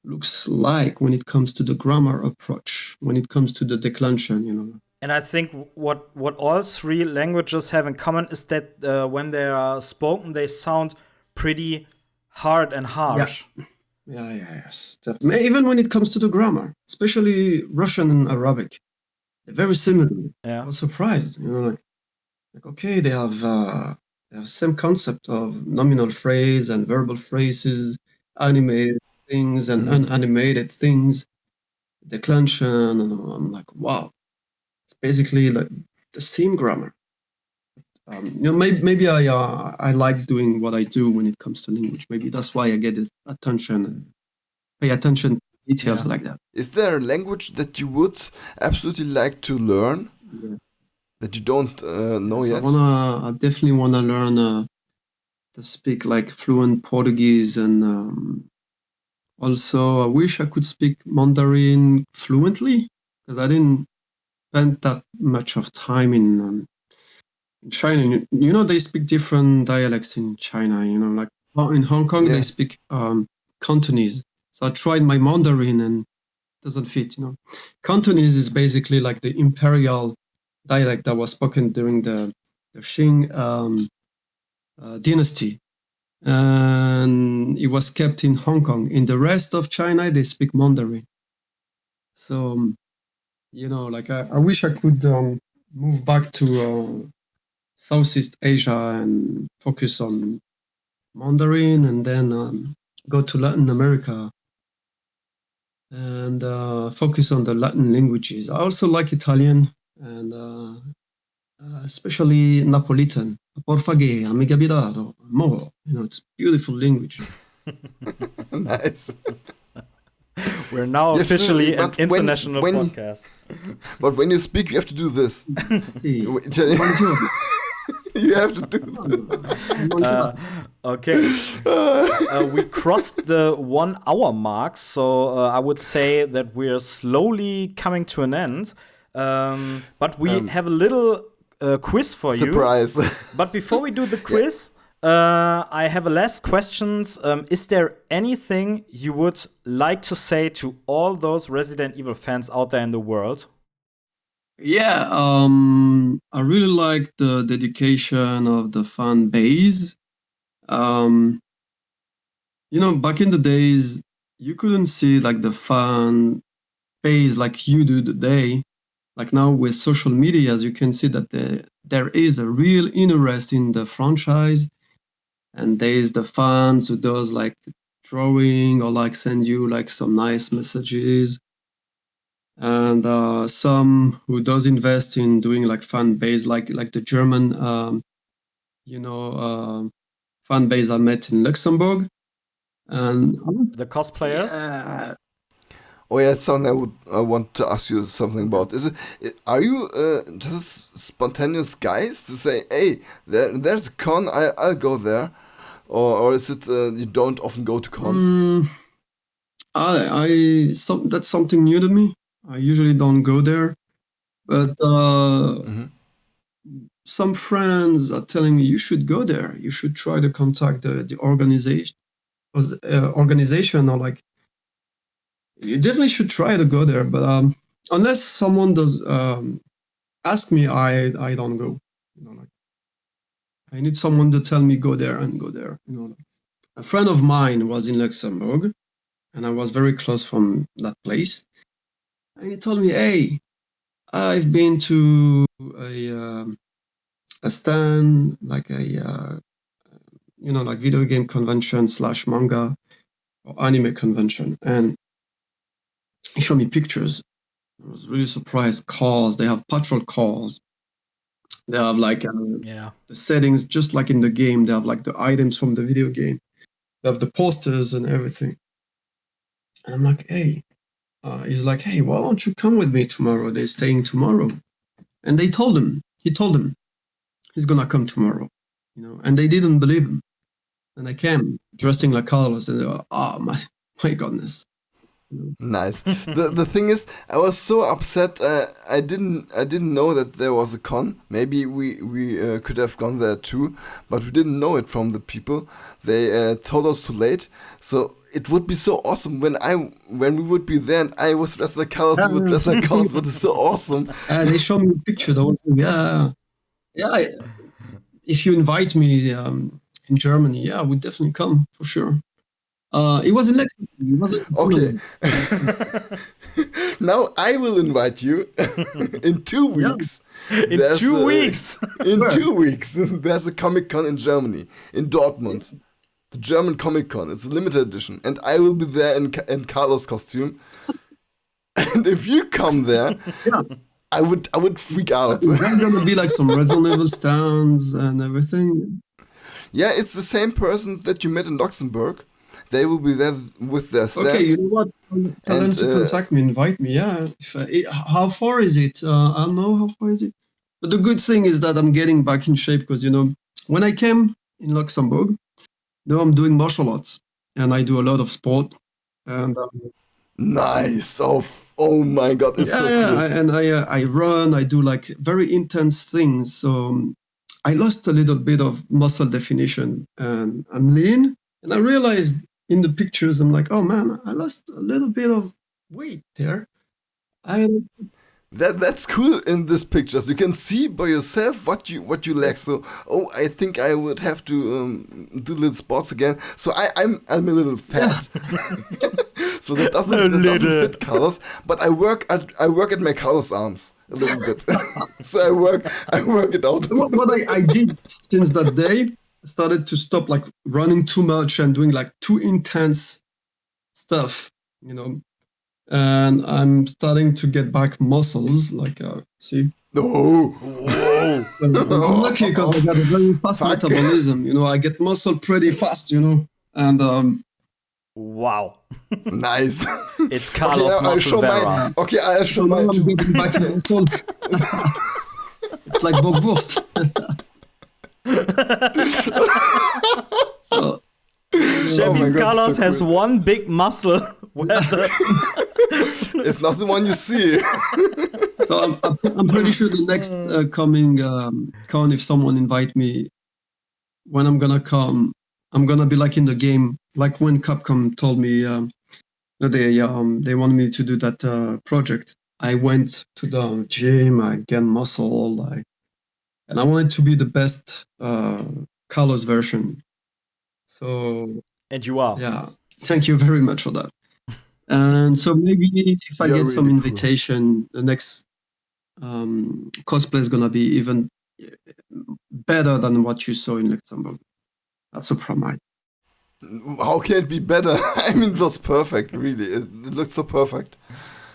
looks like when it comes to the grammar approach, when it comes to the declension, you know. And I think what all three languages have in common is that when they are spoken, they sound pretty hard and harsh. Yes, definitely. Even when it comes to the grammar, especially Russian and Arabic, they're very similar. Yeah. I was surprised, you know, like okay, they have same concept of nominal phrase and verbal phrases, animated things and unanimated things, declension, and I'm like, wow, it's basically like the same grammar. You know, maybe I like doing what I do when it comes to language. Maybe that's why I get attention and pay attention to details like that. Is there a language that you would absolutely like to learn that you don't know yet? I definitely wanna learn to speak like fluent Portuguese, and also I wish I could speak Mandarin fluently, because I didn't spend that much of time in China. You know, they speak different dialects in China. You know, like in Hong Kong they speak Cantonese. So I tried my Mandarin and it doesn't fit. You know, Cantonese is basically like the imperial dialect that was spoken during the Qing dynasty, and it was kept in Hong Kong. In the rest of China, they speak Mandarin. So, you know, like I wish I could move back to Southeast Asia and focus on Mandarin, and then go to Latin America and focus on the Latin languages. I also like Italian and especially Napolitan. Porfaghe, amica birado, mo. It's beautiful language. Nice. We're now officially an international podcast. But when you speak, you have to do this. Sì. Buongiorno. You have to do that. Okay. We crossed the 1 hour mark, so I would say that we're slowly coming to an end. But we have a little quiz for you. Surprise. But before we do the quiz, I have a last questions. Is there anything you would like to say to all those Resident Evil fans out there in the world? Yeah, I really like the dedication of the fan base. Back in the days, you couldn't see like the fan base like you do today. Like now with social media, you can see that there is a real interest in the franchise, and there is the fans who does like drawing or like send you like some nice messages. And some who does invest in doing like fan base, like the German, fan base I met in Luxembourg, and the cosplayers. Yeah. Oh yeah, it's something I want to ask you something about. Are you just spontaneous guys to say, hey, there's a con, I'll go there, or is it you don't often go to cons? That's something new to me. I usually don't go there, but some friends are telling me you should go there. You should try to contact the organization, or like you definitely should try to go there. But unless someone does ask me, I don't go. Like I need someone to tell me go there and go there. A friend of mine was in Luxembourg, and I was very close from that place. And he told me, hey, I've been to a stand, like like video game convention / manga or anime convention. And he showed me pictures. I was really surprised. Cars, they have patrol cars. They have like the settings just like in the game. They have like the items from the video game. They have the posters and everything. And I'm like, hey. He's like, hey, why don't you come with me tomorrow? They're staying tomorrow. And he told him he's gonna come tomorrow, and they didn't believe him. And I came dressing like Carlos, and they were, oh my goodness. Nice. The thing is, I was so upset. I didn't know that there was a con. Maybe we could have gone there too, but we didn't know it from the people. They told us too late. So it would be so awesome when we would be there and I was dressed like Carlos, you would dress like Carlos. But it's so awesome. They showed me a picture. Yeah. If you invite me in Germany, I would definitely come for sure. It was in Lexington. It wasn't. Okay. Now I will invite you in 2 weeks. Yeah. In 2 weeks. In 2 weeks, there's a Comic-Con in Germany, in Dortmund. The German Comic-Con. It's a limited edition, and I will be there in Carlos' costume. And if you come there, I would freak out. Is there gonna be like some Resident Evil stands and everything? Yeah, it's the same person that you met in Luxembourg. They will be there with their stand. Okay, you know what? Tell them to contact me, invite me. Yeah. How far is it? I don't know how far is it. But the good thing is that I'm getting back in shape because when I came in Luxembourg, I'm doing martial arts and I do a lot of sport. And nice. Oh my God! It's so cool. And I run. I do like very intense things. So I lost a little bit of muscle definition, and I'm lean. And I realized in the pictures, I'm like, oh man, I lost a little bit of weight there. That's cool in these pictures. You can see by yourself what you lack. So, I think I would have to do little sports again. So I'm a little fat. Yeah. So that doesn't fit Carlos. But I work at my Carlos arms a little bit. So I work it out. What I did since that day, started to stop like running too much and doing like too intense stuff, and I'm starting to get back muscles, like see. Oh, I'm lucky because I got a very fast metabolism. I get muscle pretty fast. And wow. Nice. It's Carlos Muscle-Vera. I'll show now mine I'm too. getting back in muscle. It's like Bockwurst. So, Chevy's God, Carlos so has cool. one big muscle. It's not the one you see. So I'm pretty sure the next coming con, if someone invite me, when I'm gonna come, I'm gonna be like in the game, like when Capcom told me that they wanted me to do that project. I went to the gym, I gained muscle, and I wanted to be the best Carlos version. So And you are. yeah, thank you very much for that. And so maybe if I You're get some really cool. invitation, the next cosplay is gonna be even better than what you saw in Luxembourg. That's a promise. How can it be better? I mean, it was perfect. Really, it looked so perfect.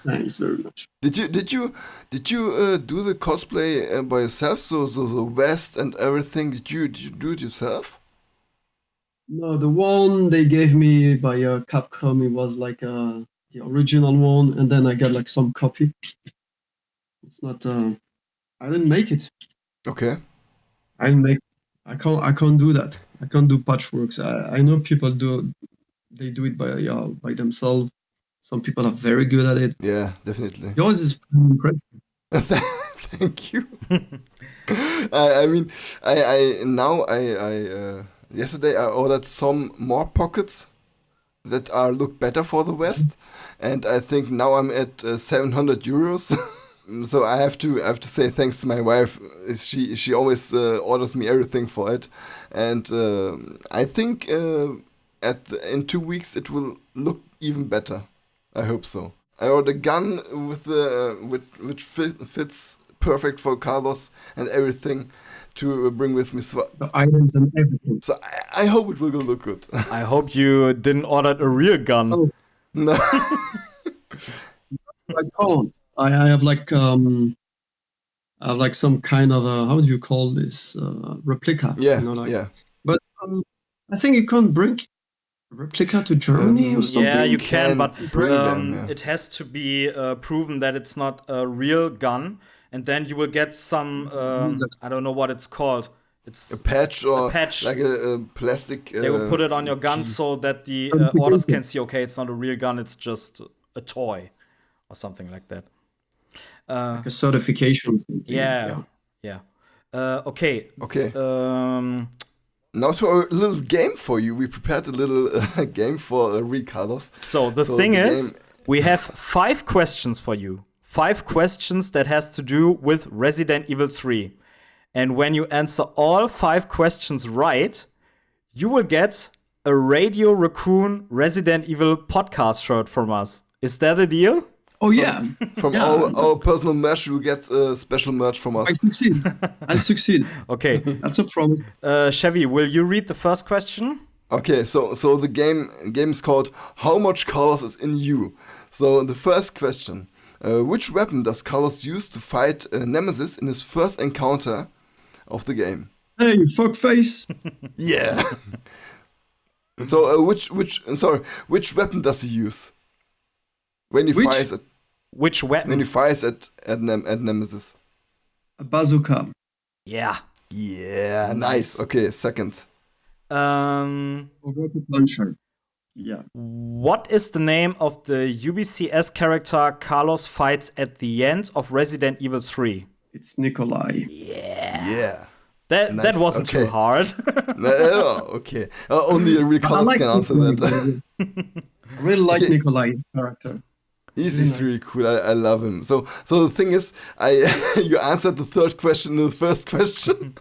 Thanks very much. Did you do the cosplay by yourself? So the vest and everything. Did you do it yourself? No, the one they gave me by Capcom, it was like the original one, and then I got like some copy. It's not. I didn't make it. Okay. I can't do that. I can't do patchworks. I know people do. They do it by themselves. Some people are very good at it. Yeah, definitely. Yours is pretty impressive. Thank you. I mean, I yesterday I ordered some more pockets that look better for the vest, and I think now I'm at 700 euros. So I have to say thanks to my wife. She always orders me everything for it, and I think in 2 weeks it will look even better. I hope so. I ordered a gun which fits perfect for Carlos and everything to bring with me. So The items and everything. I hope it will look good. I hope you didn't order a real gun. Oh. No. I can't. I have like some kind of how do you call this replica? Yeah, like. yeah. But I think you can't bring replica to Germany or something. Yeah, you can, but bring them, yeah. it has to be proven that it's not a real gun, and then you will get some I don't know what it's called. It's A patch or a patch. like a plastic. They will put it on your gun so that the orders can see, okay, it's not a real gun, it's just a toy or something like that. Like a certification or something. Yeah. Okay. Okay. Now to our little game for you. We prepared a little game for Carlos. So the thing is, we have 5 questions for you. 5 questions that has to do with Resident Evil 3. And when you answer all 5 questions right, you will get a Radio Raccoon Resident Evil podcast shirt from us. Is that a deal? Oh yeah. From our personal merch, you will get special merch from us. I'll succeed. Okay. That's a problem. Chevy, will you read the first question? Okay, so the game is called How Much Carlos is in You. So the first question: which weapon does Carlos use to fight Nemesis in his first encounter of the game? Hey, fuckface. Yeah. So which weapon does he use when he fires at? Which weapon? When he fires at Nemesis. A bazooka. Yeah. Yeah, nice. Okay, second. A rocket launcher. Yeah. What is the name of the UBCS character Carlos fights at the end of Resident Evil 3? It's Nikolai. Yeah. That wasn't too hard. No, okay. Only a real Carlos can answer that. I really like Nikolai character. He's really cool. I love him. So the thing is, you answered the third question in the first question.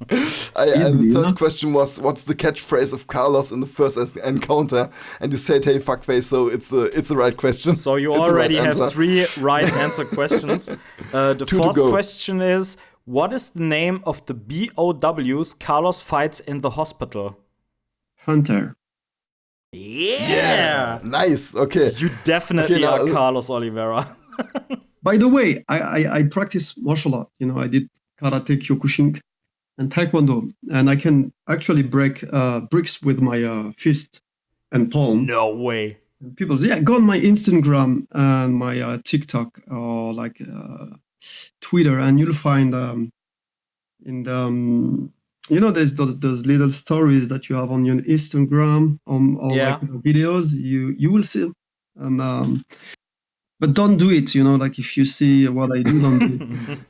The third question was, what's the catchphrase of Carlos in the first encounter? And you said, "Hey, fuckface." So it's the right question. So you already have 3 right answer questions. The first question is, What is the name of the BOWs Carlos fights in the hospital? Hunter. Yeah! Nice. Okay. You definitely Okay, now- are Carlos Oliveira. By the way, I practice martial art. I did karate, kyokushin, and taekwondo, and I can actually break bricks with my fist and palm. No way. And people say, go on my Instagram and my TikTok or Twitter, and you'll find in the there's those little stories that you have on your Instagram or Yeah. videos. You will see. But don't do it. If you see what I do, don't do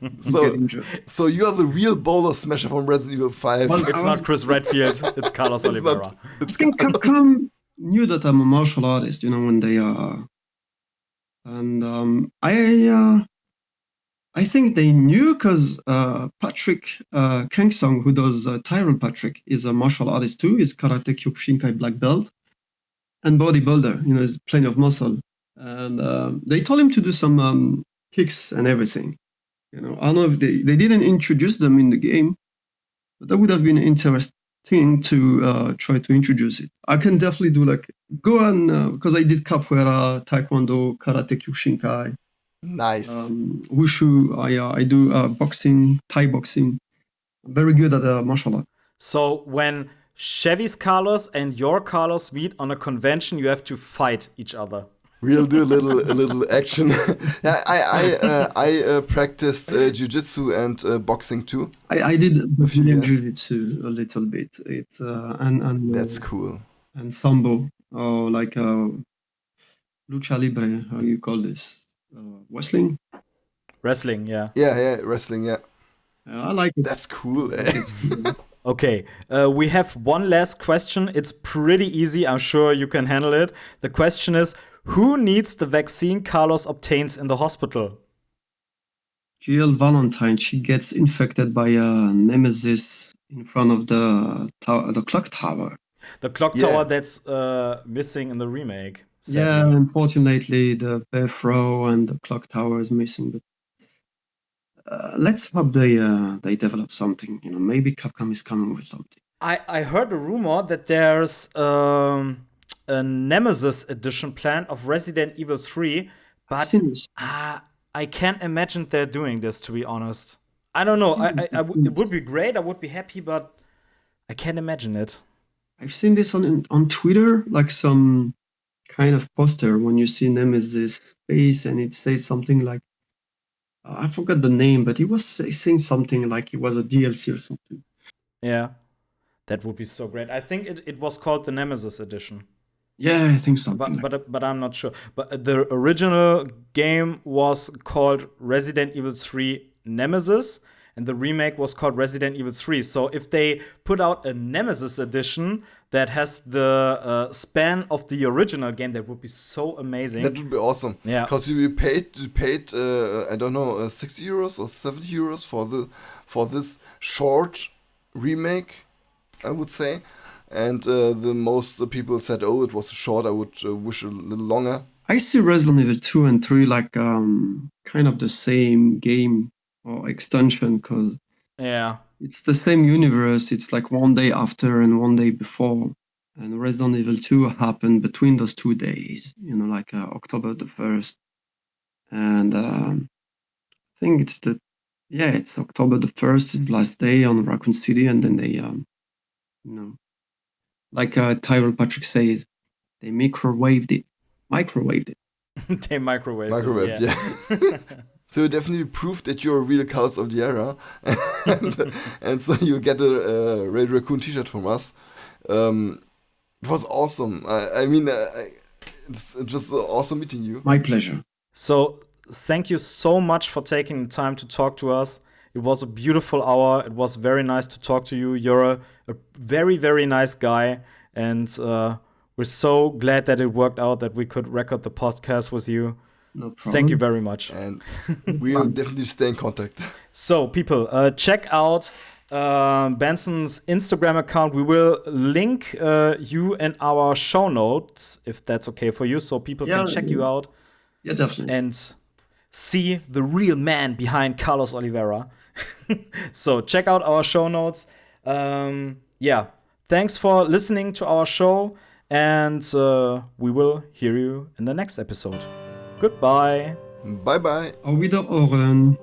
it. You get injured. So you are the real bowler smasher from Resident Evil 5. Well, It's not Chris Redfield, it's Carlos It's Oliveira. not- I think Capcom knew that I'm a martial artist, when they and I think they knew because Patrick Kengsong, who does Tyrell Patrick, is a martial artist too. He's karate Kyokushinkai black belt and bodybuilder. He's plenty of muscle, and they told him to do some kicks and everything. I don't know if they didn't introduce them in the game, but that would have been interesting to try to introduce it. I can definitely do go on because I did capoeira, taekwondo, karate Kyokushinkai. Nice. Wushu, I do boxing, Thai boxing. I'm very good at martial art. So when Chevy's Carlos and your Carlos meet on a convention, you have to fight each other. We'll do a little action. Yeah, I practiced jiu-jitsu and boxing too. I did Brazilian Yes. jiu-jitsu a little bit. It's and That's cool. and sambo or lucha libre. How you call this? Wrestling. Wrestling, yeah. Yeah, wrestling, yeah. I like it. That's cool. Eh? It's cool. Okay, we have one last question. It's pretty easy. I'm sure you can handle it. The question is, who needs the vaccine Carlos obtains in the hospital? Jill Valentine. She gets infected by a nemesis in front of the clock tower. The clock Yeah. tower that's missing in the remake. Yeah, sadly. unfortunately, the Bear Throw and the clock tower is missing. But let's hope they develop something. Maybe Capcom is coming with something. I heard a rumor that there's a Nemesis edition planned of Resident Evil 3, I've but seen this. I can't imagine they're doing this, to be honest. I don't know. It would be great. I would be happy, but I can't imagine it. I've seen this on Twitter, like some kind of poster when you see Nemesis face, and it says something like, I forgot the name, but he was saying something like it was a DLC or something. Yeah, that would be so great. I think it was called the Nemesis edition. Yeah, I think something. But I'm not sure. But the original game was called Resident Evil 3 Nemesis, and the remake was called Resident Evil 3. So if they put out a Nemesis edition that has the span of the original game, that would be so amazing. That would be awesome. Yeah. Because you paid I don't know, 60 euros or 70 euros for this short remake, I would say. And the most people said, oh, it was short. I would wish a little longer. I see Resident Evil 2 and 3 like kind of the same game or extension, because Yeah. it's the same universe. It's like one day after and one day before. And Resident Evil 2 happened between those 2 days, October the 1st. And I think it's October the 1st, last day on Raccoon City. And then they, like Tyrell Patrick says, they microwaved it. They microwaved. Yeah. So you definitely proved that you're a real Carlos of the era. and so you get a Radio Raccoon t-shirt from us. It was awesome. It was awesome meeting you. My pleasure. So thank you so much for taking the time to talk to us. It was a beautiful hour. It was very nice to talk to you. You're a very, very nice guy. And we're so glad that it worked out that we could record the podcast with you. No problem. Thank you very much. And we will definitely stay in contact. So, people, check out Benson's Instagram account. We will link you in our show notes, if that's okay for you, so people can check you out. Yeah, definitely. And see the real man behind Carlos Oliveira. So check out our show notes. Yeah, thanks for listening to our show, and we will hear you in the next episode. Goodbye. Bye bye. Auf Wiederhören.